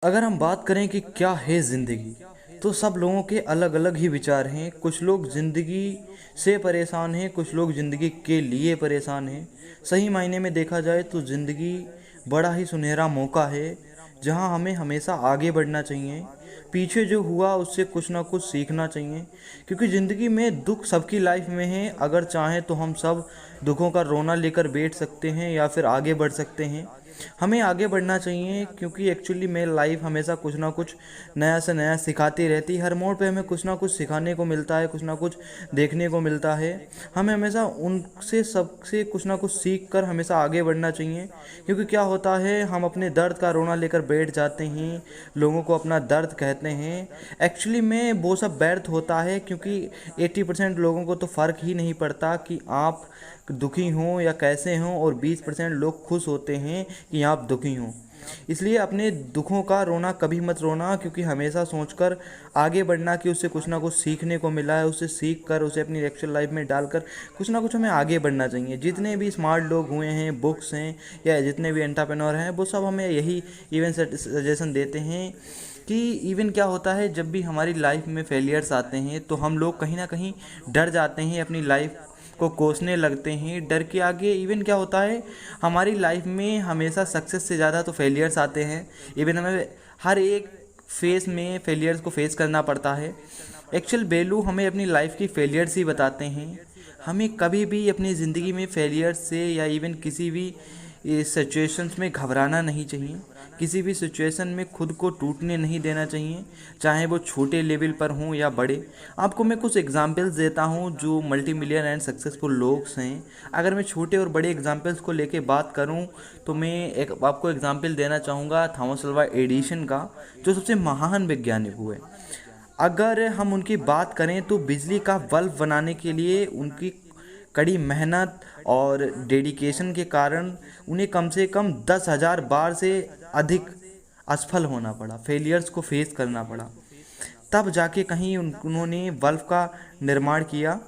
अगर हम बात करें कि क्या है ज़िंदगी, तो सब लोगों के अलग अलग ही विचार हैं। कुछ लोग ज़िंदगी से परेशान हैं, कुछ लोग ज़िंदगी के लिए परेशान हैं। सही मायने में देखा जाए तो ज़िंदगी बड़ा ही सुनहरा मौका है, जहां हमें हमेशा आगे बढ़ना चाहिए। पीछे जो हुआ उससे कुछ ना कुछ सीखना चाहिए, क्योंकि ज़िंदगी में दुख सबकी लाइफ में है। अगर चाहें तो हम सब दुखों का रोना लेकर बैठ सकते हैं या फिर आगे बढ़ सकते हैं। हमें आगे बढ़ना चाहिए, क्योंकि एक्चुअली में लाइफ हमेशा कुछ ना कुछ नया से नया सिखाती रहती है। हर मोड़ पे हमें कुछ ना कुछ सिखाने को मिलता है, कुछ ना कुछ देखने को मिलता है। हमें हमेशा उनसे सबसे कुछ ना कुछ सीख कर हमेशा आगे बढ़ना चाहिए, क्योंकि क्या होता है, हम अपने दर्द का रोना लेकर बैठ जाते हैं, लोगों को अपना दर्द कहते हैं। एक्चुअली में वो सब व्यर्थ होता है, क्योंकि 80% लोगों को तो फ़र्क ही नहीं पड़ता कि आप दुखी हों या कैसे हों, और 20% लोग खुश होते हैं कि आप दुखी हों। इसलिए अपने दुखों का रोना कभी मत रोना, क्योंकि हमेशा सोचकर आगे बढ़ना कि उससे कुछ ना कुछ सीखने को मिला है, उससे सीख कर उसे अपनी एक्चुअल लाइफ में डालकर कुछ ना कुछ हमें आगे बढ़ना चाहिए। जितने भी स्मार्ट लोग हुए हैं, बुक्स हैं, या जितने भी एंटरप्रेन्योर हैं, वो सब हमें यही इवन सजेशन देते हैं कि इवन क्या होता है, जब भी हमारी लाइफ में फेलियर्स आते हैं तो हम लोग कहीं ना कहीं डर जाते हैं, अपनी लाइफ को कोसने लगते हैं। डर के आगे इवन क्या होता है, हमारी लाइफ में हमेशा सक्सेस से ज़्यादा तो फेलियर्स आते हैं। इवन हमें हर एक फेस में फेलियर्स को फेस करना पड़ता है। एक्चुअल वैल्यू हमें अपनी लाइफ की फेलियर्स ही बताते हैं। हमें कभी भी अपनी ज़िंदगी में फेलियर्स से या इवन किसी भी सिचुएशंस में घबराना नहीं चाहिए। किसी भी सिचुएशन में खुद को टूटने नहीं देना चाहिए, चाहे वो छोटे लेवल पर हों या बड़े। आपको मैं कुछ एग्जांपल्स देता हूं जो मल्टी मिलियन एंड सक्सेसफुल लोग हैं। अगर मैं छोटे और बड़े एग्जांपल्स को लेके बात करूं, तो मैं एक आपको एग्जांपल देना चाहूँगा थॉमस अल्वा एडिसन का, जो सबसे महान वैज्ञानिक हुए। अगर हम उनकी बात करें तो बिजली का बल्ब बनाने के लिए उनकी कड़ी मेहनत और डेडिकेशन के कारण उन्हें कम से कम 10,000 बार से अधिक असफल होना पड़ा, फेलियर्स को फेस करना पड़ा। तब जाके कहीं उन्होंने बल्ब का निर्माण किया।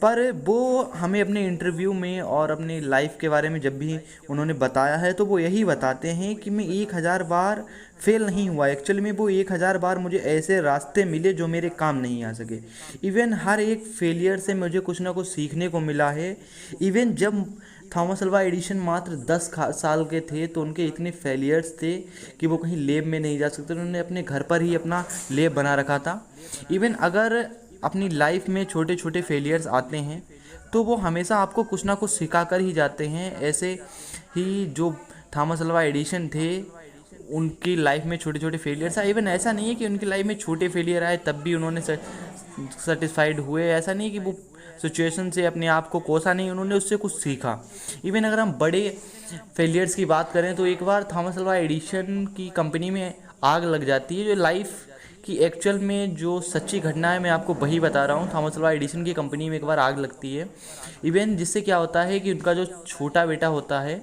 पर वो हमें अपने इंटरव्यू में और अपनी लाइफ के बारे में जब भी उन्होंने बताया है, तो वो यही बताते हैं कि मैं 1,000 बार फेल नहीं हुआ। एक्चुअली में वो 1,000 बार मुझे ऐसे रास्ते मिले जो मेरे काम नहीं आ सके। इवन हर एक फेलियर से मुझे कुछ ना कुछ सीखने को मिला है। इवन जब थॉमस अल्वा एडिशन मात्र 10 साल के थे, तो उनके इतने फेलियर्स थे कि वो कहीं लैब में नहीं जा सकते। उन्होंने अपने घर पर ही अपना लैब बना रखा था। इवन अगर अपनी लाइफ में छोटे छोटे फेलियर्स आते हैं, तो वो हमेशा आपको कुछ ना कुछ सिखा कर ही जाते हैं। ऐसे ही जो थॉमस अल्वा एडिशन थे, उनकी लाइफ में छोटे छोटे फेलियर्स आए। इवन ऐसा नहीं है कि उनकी लाइफ में छोटे फेलियर आए तब भी उन्होंने सेटिस्फाइड हुए। ऐसा नहीं कि वो सिचुएशन से अपने आप को कोसा नहीं, उन्होंने उससे कुछ सीखा। इवन अगर हम बड़े फेलियर्स की बात करें, तो एक बार थॉमस अल्वा एडिशन की कंपनी में आग लग जाती है। जो लाइफ कि एक्चुअल में जो सच्ची घटना है, मैं आपको वही बता रहा हूँ। थॉमस अल्वा एडिसन की कंपनी में एक बार आग लगती है। इवन जिससे क्या होता है कि उनका जो छोटा बेटा होता है,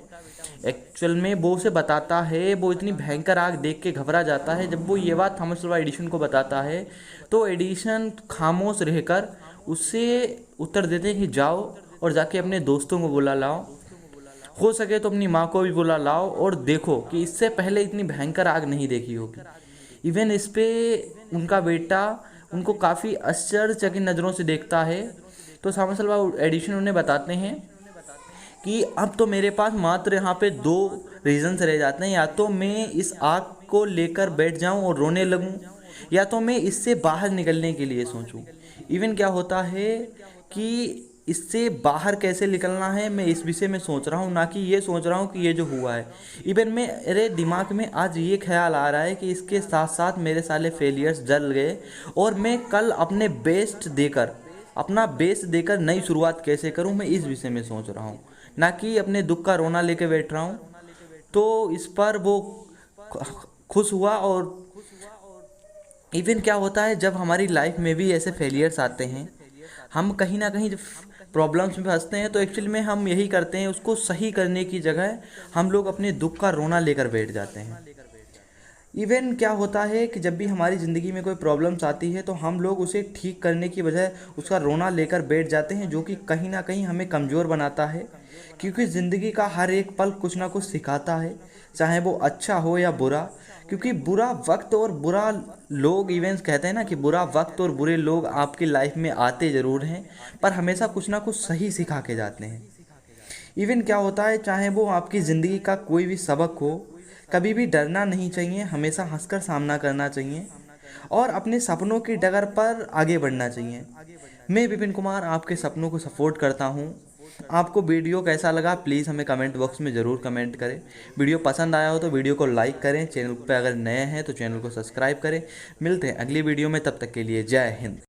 एक्चुअल में वो उसे बताता है, वो इतनी भयंकर आग देख के घबरा जाता है। जब वो ये बात थॉमस अल्वा एडिसन को बताता है, तो एडिसन खामोश रहकर उससे उत्तर देते हैं कि जाओ और जाके अपने दोस्तों को बुला लाओ, हो सके तो अपनी माँ को भी बुला लाओ, और देखो कि इससे पहले इतनी भयंकर आग नहीं देखी होगी। इवन इस पे उनका बेटा उनको काफ़ी आश्चर्यचकित नज़रों से देखता है। तो थॉमस अल्वा एडिसन उन्हें बताते हैं कि अब तो मेरे पास मात्र यहाँ पे 2 रीजंस रह जाते हैं, या तो मैं इस आग को लेकर बैठ जाऊँ और रोने लगूँ, या तो मैं इससे बाहर निकलने के लिए सोचूं। इवन क्या होता है कि इससे बाहर कैसे निकलना है, मैं इस विषय में सोच रहा हूँ, ना कि ये सोच रहा हूँ कि ये जो हुआ है। इवन मेरे दिमाग में आज ये ख्याल आ रहा है कि इसके साथ साथ मेरे सारे फेलियर्स जल गए, और मैं कल अपना बेस्ट देकर नई शुरुआत कैसे करूँ, मैं इस विषय में सोच रहा हूँ, ना कि अपने दुख का रोना लेके बैठ रहा हूँ। तो इस पर वो खुश हुआ। और इवन क्या होता है, जब हमारी लाइफ में भी ऐसे फेलियर्स आते हैं, हम कहीं ना कहीं जब प्रॉब्लम्स में फंसते हैं, तो एक्चुअली में हम यही करते हैं, उसको सही करने की जगह हम लोग अपने दुख का रोना लेकर बैठ जाते हैं। इवन क्या होता है कि जब भी हमारी ज़िंदगी में कोई प्रॉब्लम्स आती है, तो हम लोग उसे ठीक करने की बजाय उसका रोना लेकर बैठ जाते हैं, जो कि कहीं ना कहीं हमें कमज़ोर बनाता है। क्योंकि ज़िंदगी का हर एक पल कुछ ना कुछ सिखाता है। चाहे वो अच्छा हो या बुरा, क्योंकि बुरा वक्त और बुरा लोग, इवेंट्स कहते हैं ना कि बुरा वक्त और बुरे लोग आपकी लाइफ में आते ज़रूर हैं, पर हमेशा कुछ ना कुछ सही सिखा के जाते हैं। इवन क्या होता है, चाहे वो आपकी ज़िंदगी का कोई भी सबक हो, कभी भी डरना नहीं चाहिए, हमेशा हंसकर सामना करना चाहिए और अपने सपनों की डगर पर आगे बढ़ना चाहिए। मैं विपिन कुमार आपके सपनों को सपोर्ट करता हूँ। आपको वीडियो कैसा लगा प्लीज़ हमें कमेंट बॉक्स में ज़रूर कमेंट करें। वीडियो पसंद आया हो तो वीडियो को लाइक करें, चैनल पर अगर नए हैं तो चैनल को सब्सक्राइब करें। मिलते हैं अगली वीडियो में, तब तक के लिए जय हिंद।